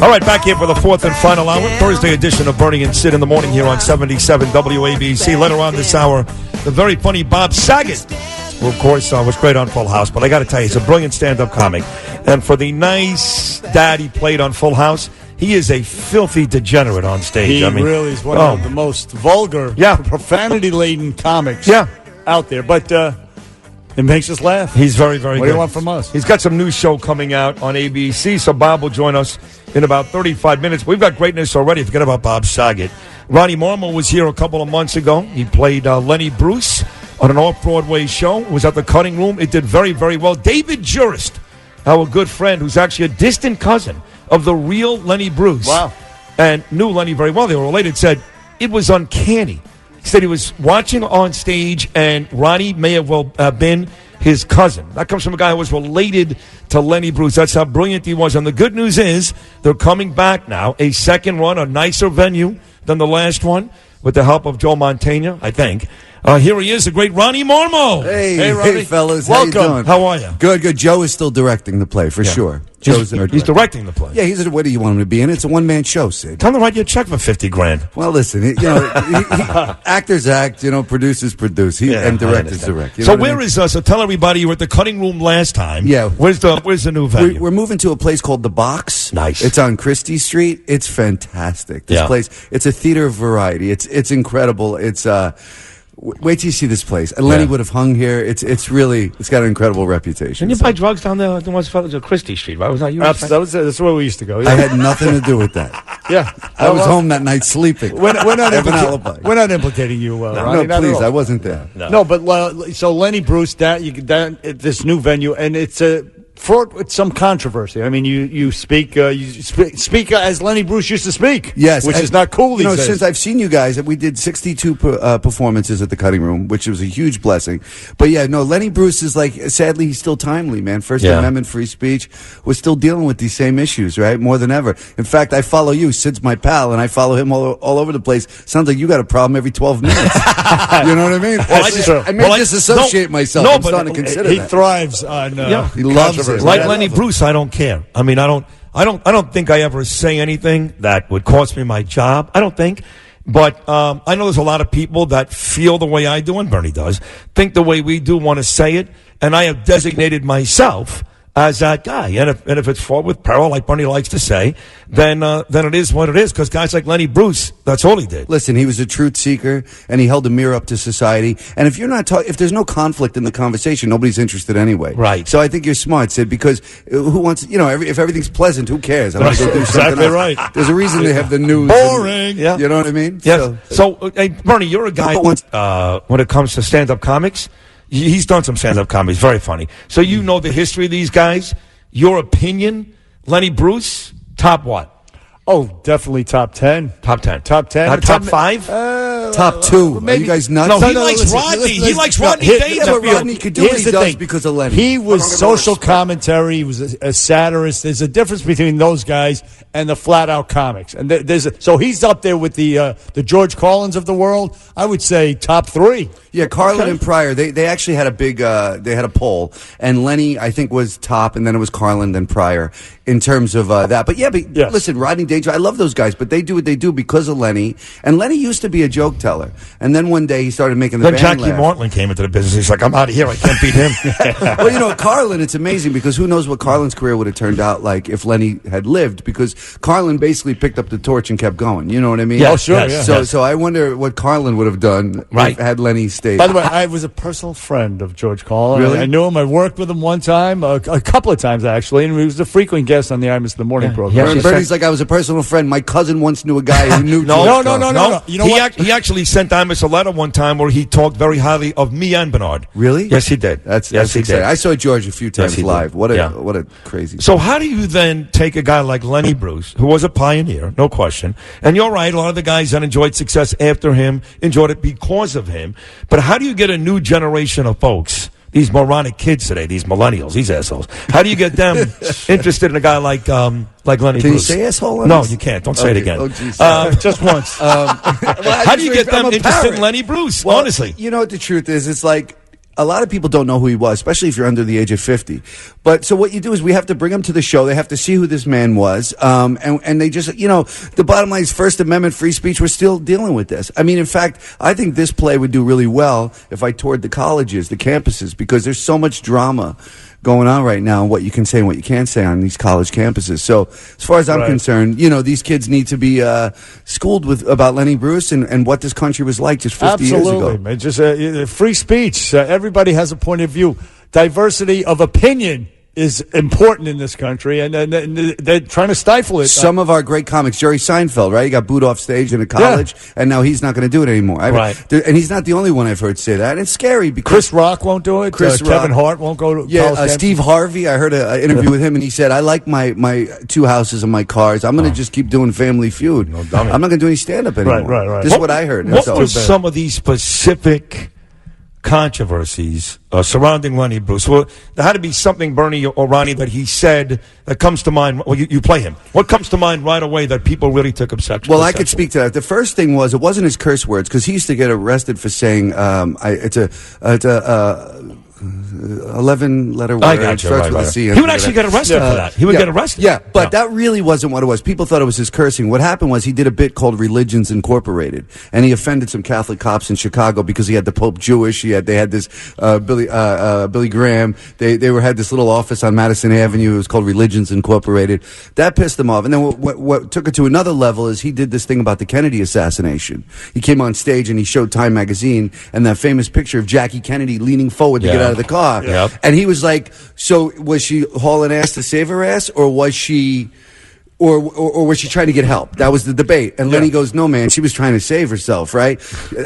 All right, back here for the fourth and final hour, Thursday edition of Bernie and Sid in the morning here on 77 WABC. Later on this hour, the very funny Bob Saget, who, of course, was great on Full House. But I got to tell you, he's a brilliant stand-up comic. And for the nice dad he played on Full House, he is a filthy degenerate on stage. He really is one of the most vulgar, profanity-laden comics out there. But it makes us laugh. He's very, very good. What do you want from us? He's got some new show coming out on ABC, so Bob will join us in about 35 minutes. We've got greatness already. Forget about Bob Saget. Ronnie Marmo was here a couple of months ago. He played Lenny Bruce on an off-Broadway show. It was at the Cutting Room. It did very, very well. David Jurist, our good friend, who's actually a distant cousin of the real Lenny Bruce, and knew Lenny very well, they were related, said it was uncanny. He said he was watching on stage, and Ronnie may have been his cousin. That comes from a guy who was related to Lenny Bruce. That's how brilliant he was. And the good news is they're coming back now, a second run, a nicer venue than the last one, with the help of Joe Mantegna, I think. Here he is, the great Ronnie Marmo. Hey, Ronnie. Hey, fellas. Welcome. How you doing? How are you? Good. Joe is still directing the play, for sure. He's directing the play. Yeah, what do you want him to be in? It's a one-man show, Sid. Tell him to write you a check for $50,000. Well, listen, actors act, producers produce, and directors direct. So where is us? So tell everybody you were at the Cutting Room last time. Yeah. Where's the new venue? We're moving to a place called The Box. Nice. It's on Christie Street. It's fantastic. This place, it's a theater of variety. It's incredible. It's wait till you see this place. And Lenny would have hung here. It's got an incredible reputation. Didn't you buy drugs down there? The ones at Christie Street, right? Was that you? That's where we used to go. Yeah. I had nothing to do with that. I was home that night sleeping. We're not implicating you, Ronnie. No, please, I wasn't there. No, but so Lenny Bruce, this new venue, and it's fraught with some controversy. I mean, you speak as Lenny Bruce used to speak. Yes, which is not cool these days. Since I've seen you guys, we did 62 performances at the Cutting Room, which was a huge blessing. But Lenny Bruce is sadly, he's still timely, man. First Amendment, free speech. We're still dealing with these same issues, right? More than ever. In fact, I follow you. Sid's my pal, and I follow him all over the place. Sounds like you got a problem every 12 minutes. You know what I mean? I may disassociate myself. I'm starting to consider he that. thrives on. He loves it. Like Lenny Bruce, I don't care. I mean, I don't think I ever say anything that would cost me my job. I don't think. But I know there's a lot of people that feel the way I do, and Bernie does, think the way we do, want to say it, and I have designated myself as that guy. And if it's fraught with peril, like Bernie likes to say, then it is what it is. Because guys like Lenny Bruce, that's all he did. Listen, he was a truth seeker, and he held a mirror up to society. And if you're not if there's no conflict in the conversation, nobody's interested anyway. Right. So I think you're smart, Sid, because who wants? If everything's pleasant, who cares? I want to go do exactly right. There's a reason they have the news. Boring. You know what I mean? Yes. So hey, Bernie, you're a guy when it comes to stand-up comics. He's done some stand-up comedy. It's very funny. So you know the history of these guys. Your opinion, Lenny Bruce, top what? Oh, definitely top 10. Top 10. Top 10. Not top 5? Top 2. Are you guys nuts? No, he likes Rodney. He likes Rodney Dangerfield. But Rodney could do what he does because of Lenny. He was social commentary. He was a satirist. There's a difference between those guys and the flat-out comics. And so he's up there with the George Carlins of the world. I would say top 3. Yeah, Carlin and Pryor. They actually had a big they had a poll, and Lenny I think was top, and then it was Carlin, then Pryor in terms of that. But listen, Rodney Dangerfield. I love those guys, but they do what they do because of Lenny. And Lenny used to be a joke teller, and then one day he started making the band Jackie laugh. Martling came into the business. He's like, I'm out of here. I can't beat him. Well, Carlin, it's amazing because who knows what Carlin's career would have turned out like if Lenny had lived, because Carlin basically picked up the torch and kept going. You know what I mean? Yeah, sure. So I wonder what Carlin would have done had Lenny stayed. By the way, I was a personal friend of George Carlin. Really? I knew him. I worked with him one time, a couple of times actually, and he was a frequent guest on the I Miss the Morning program. Bernie's like, I was a personal friend. My cousin once knew a guy who knew No. You know what? He actually sent Imus a letter one time where he talked very highly of me and Bernard. Really? Yes, he did. That's he did. I saw George a few times live. What a crazy. So how do you then take a guy like Lenny Bruce, who was a pioneer, no question, and you're right, a lot of the guys that enjoyed success after him enjoyed it because of him, but how do you get a new generation of folks, these moronic kids today, these millennials, these assholes, how do you get them interested in a guy like Lenny Bruce? Can you say asshole? No, you can't. Don't say it again. Oh, geez. Just once. How do you get them interested in Lenny Bruce, honestly? You know what the truth is? It's like, a lot of people don't know who he was, especially if you're under the age of 50. But so what you do is we have to bring him to the show. They have to see who this man was. And they just, the bottom line is First Amendment free speech. We're still dealing with this. I mean, in fact, I think this play would do really well if I toured the colleges, the campuses, because there's so much drama going on right now and what you can say and what you can't say on these college campuses. So as far as I'm concerned, these kids need to be schooled about Lenny Bruce and what this country was like just 50 years ago. Absolutely, man. Just free speech. Everybody has a point of view. Diversity of opinion is important in this country, and they're trying to stifle it. Some of our great comics, Jerry Seinfeld, right? He got booed off stage in a college, and now he's not going to do it anymore. Right. And he's not the only one I've heard say that. And it's scary because Chris Rock won't do it. Kevin Hart won't go to college. Steve Harvey, I heard an interview with him, and he said, I like my 2 houses and my cars. I'm going to just keep doing Family Feud. I'm not going to do any stand-up anymore. Right. This is what I heard. What were some of these specific controversies surrounding Lenny Bruce? Well, there had to be something, Bernie or Ronnie, that he said that comes to mind. Well, you play him. What comes to mind right away that people really took exception? Well, I could speak to that. The first thing was it wasn't his curse words, because he used to get arrested for saying it's a 11-letter word. I got you. Right. He would actually get arrested for that. He would get arrested. Yeah, but that really wasn't what it was. People thought it was his cursing. What happened was he did a bit called Religions Incorporated, and he offended some Catholic cops in Chicago because he had the Pope Jewish. They had this Billy Graham. They had this little office on Madison Avenue. It was called Religions Incorporated. That pissed them off. And then what took it to another level is he did this thing about the Kennedy assassination. He came on stage and he showed Time magazine and that famous picture of Jackie Kennedy leaning forward to get out of the car. Yep. And he was like, so was she hauling ass to save her ass, or was she was she trying to get help? That was the debate. And Lenny goes, no, man, she was trying to save herself, right?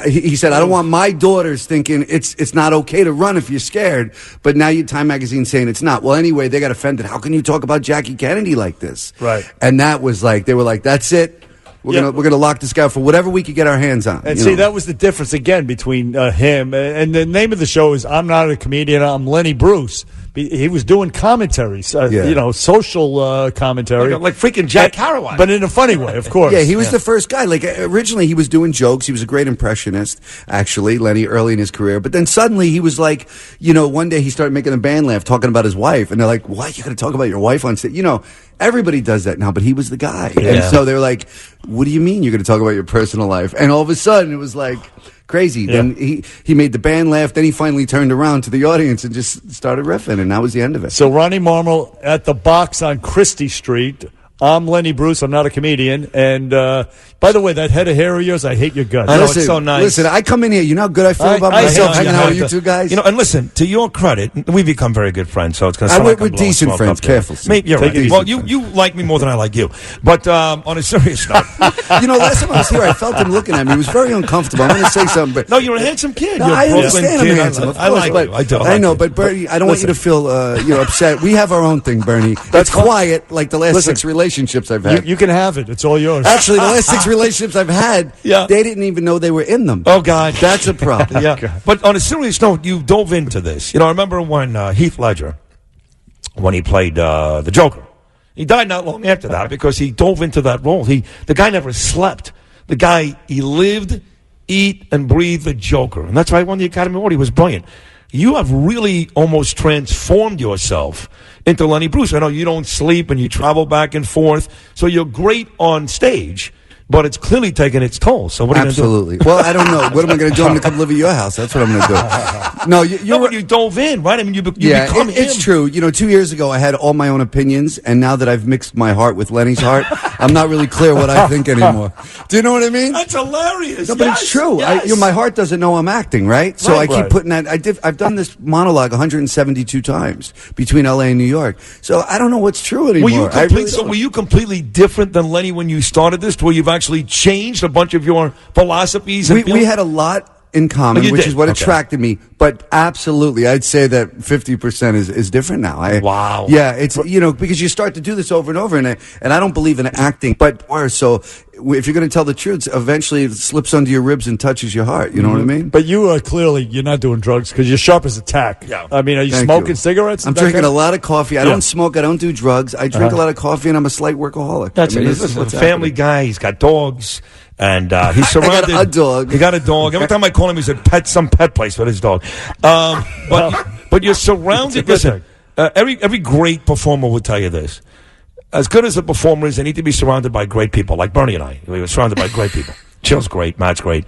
He said, I don't want my daughters thinking it's not okay to run if you're scared. But now Time magazine saying it's not. Well, anyway, they got offended. How can you talk about Jackie Kennedy like this? Right. And that was like, they were like, that's it. We're gonna lock this guy for whatever we could get our hands on. And that was the difference again between him and the name of the show is I'm Not a Comedian. I'm Lenny Bruce. He was doing commentaries, social commentary, like freaking Jack Kerouac, but in a funny way, of course. Yeah, he was the first guy. Like originally, he was doing jokes. He was a great impressionist, actually, Lenny, early in his career. But then suddenly, he was like, one day he started making the band laugh, talking about his wife, and they're like, "What? You got to talk about your wife on stage?" Everybody does that now, but he was the guy. Yeah. And so they're like, what do you mean you're going to talk about your personal life? And all of a sudden, it was like crazy. Yeah. Then he made the band laugh. Then he finally turned around to the audience and just started riffing, and that was the end of it. So Ronnie Marmo at the Box on Christie Street. I'm Lenny Bruce. I'm not a comedian. And by the way, that head of hair of yours, I hate your guts. I know, it's so nice. Listen, I come in here. You know how good I feel about myself hanging out with you two guys? And listen, to your credit, we've become very good friends, so it's going to sound like we're decent friends. Careful. Maybe you're right. Well, you like me more than I like you. But on a serious note. Last time I was here, I felt him looking at me. He was very uncomfortable. I'm going to say something. But no, you're a handsome kid. No, I understand I'm handsome. Of course, I like you. I do. I know, but Bernie, I don't want you to feel upset. We have our own thing, Bernie. That's quiet, like the last 6 relationships I've had. You can have it. It's all yours. Actually, the last 6 relationships I've had, they didn't even know they were in them. Oh, God. That's a problem. Yeah. But on a serious note, you dove into this. I remember when Heath Ledger, when he played the Joker, he died not long after that because he dove into that role. The guy never slept. The guy, he lived, eat, and breathed the Joker. And that's why he won the Academy Award. He was brilliant. You have really almost transformed yourself into Lenny Bruce. I know you don't sleep and you travel back and forth, so you're great on stage, but it's clearly taken its toll. So what are you going to do? Absolutely. Well, I don't know. What am I going to do? I'm going to come live at your house. That's what I'm going to do. No, you dove in, right? I mean, you become him. It's true. 2 years ago, I had all my own opinions, and now that I've mixed my heart with Lenny's heart, I'm not really clear what I think anymore. Do you know what I mean? That's hilarious. No, but it's true. Yes. My heart doesn't know I'm acting, right? So I keep putting that. I've done this monologue 172 times between L.A. and New York. So I don't know what's true anymore. Were you completely different than Lenny when you started this, to where you've actually changed a bunch of your philosophies? We had a lot in common, which is what attracted me. But absolutely, I'd say that 50% is different now. Wow. Yeah, it's because you start to do this over and over, and I don't believe in acting, but so if you're going to tell the truth, eventually it slips under your ribs and touches your heart. You know what I mean? But you are clearly, you're not doing drugs because you're sharp as a tack. Yeah. I mean, are you Thank smoking you. cigarettes? I'm drinking a lot of coffee. I don't smoke. I don't do drugs. I drink a lot of coffee, and I'm a slight workaholic. That's I mean, it. He's a family guy. He's got dogs. And he's surrounded. I got a dog. He got a dog. Every time I call him, he's at some pet place with his dog. But you're surrounded. Listen, every great performer will tell you this. As good as a performer is, they need to be surrounded by great people, like Bernie and I. We were surrounded by great people. Chill's great. Matt's great.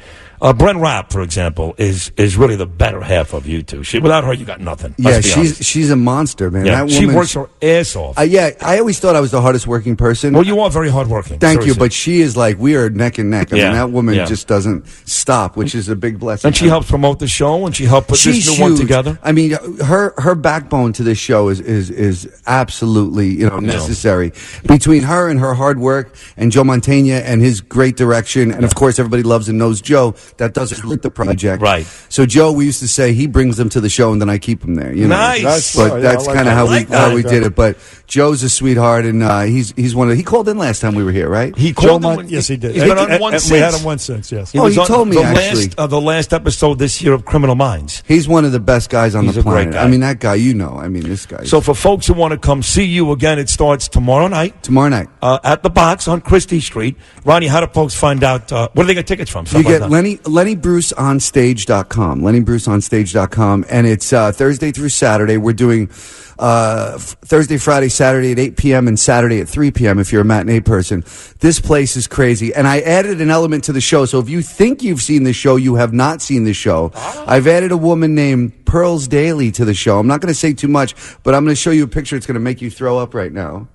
Brent Rapp, for example, is really the better half of you two. Without her, you got nothing. Yeah, she's a monster, man. Yeah, that she woman, works her ass off. I always thought I was the hardest working person. Well, you are very hardworking. Thank seriously. you, but she is like, we are neck and neck. I mean, that woman Yeah. just doesn't stop, which is a big blessing. And she helps promote the show, and she helped put She's this new one huge. together. I mean, her backbone to this show is absolutely necessary. Between her and her hard work, and Joe Mantegna and his great direction, and of course everybody loves and knows Joe. That does the project, right? So Joe, we used to say he brings them to the show, and then I keep them there. You know? Nice, but that's kind of how we did it. But Joe's a sweetheart, and he's one of. He called in last time we were here, right? He called in. Yes, he did. He's been on one since. We had him once since. Yes. Oh, he told me actually. The last episode this year of Criminal Minds. He's one of the best guys on He's the a great planet. guy. I mean, that guy. I mean, this guy. So for folks who want to come see you again, it starts tomorrow night. Tomorrow night. At the Box on Christie Street. Ronnie, how do folks find out? Where do they get tickets from? You get LennyBruceOnStage.com. LennyBruceOnStage.com. And it's Thursday through Saturday. We're doing Thursday, Friday, Saturday at 8 p.m. and Saturday at 3 p.m. if you're a matinee person. This place is crazy. And I added an element to the show. So if you think you've seen the show, you have not seen the show. I've added a woman named Pearls Daly to the show. I'm not going to say too much, but I'm going to show you a picture. It's going to make you throw up right now.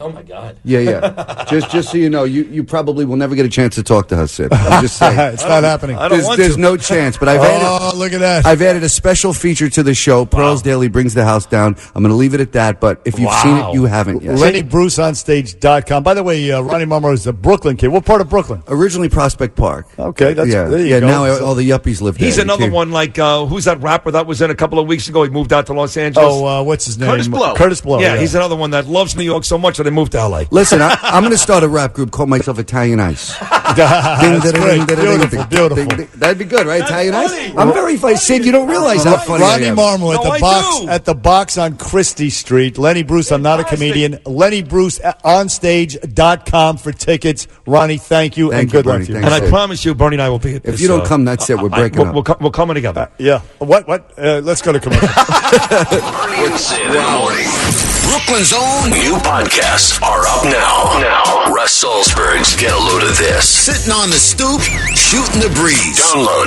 Oh, my God. Yeah. just so you know, you probably will never get a chance to talk to her, Sid. I'm just saying. It's not happening. I don't want There's to. no chance, but I've added... look at that. I've added a special feature to the show. Pearls Daily brings the house down. I'm going to leave it at that, but if you've seen it, you haven't yet. LennyBruceOnStage.com. By the way, Ronnie Marmo is a Brooklyn kid. What part of Brooklyn? Originally Prospect Park. Okay, there you go. Now all the yuppies live there. He's another one like, who's that rapper that was in a couple of weeks ago? He moved out to Los Angeles. Oh, what's his name? Curtis Blow. Curtis Blow. Yeah, he's another one that loves New York so much that they moved to L.A. Listen, I'm going to start a rap group called myself Italian Ice. Beautiful. That'd be good, right? Italian Ice? I'm very funny. Sid, you don't realize how funny I Ronnie am. Marmo No, at the box on Christie Street. Lenny Bruce, I'm not a comedian. LennyBruceOnStage.com for tickets. Ronnie, thank you, and good luck to you. Thanks, And I Sid. promise you, Bernie and I will be at this. If you don't come, that's it. We're breaking up. We're coming together. Yeah. What? Let's go to commercial. Bernie and Sid in the morning. Brooklyn's own new podcasts are up now. Russ Salzberg's Get a Load of This. Sitting on the stoop, shooting the breeze. Download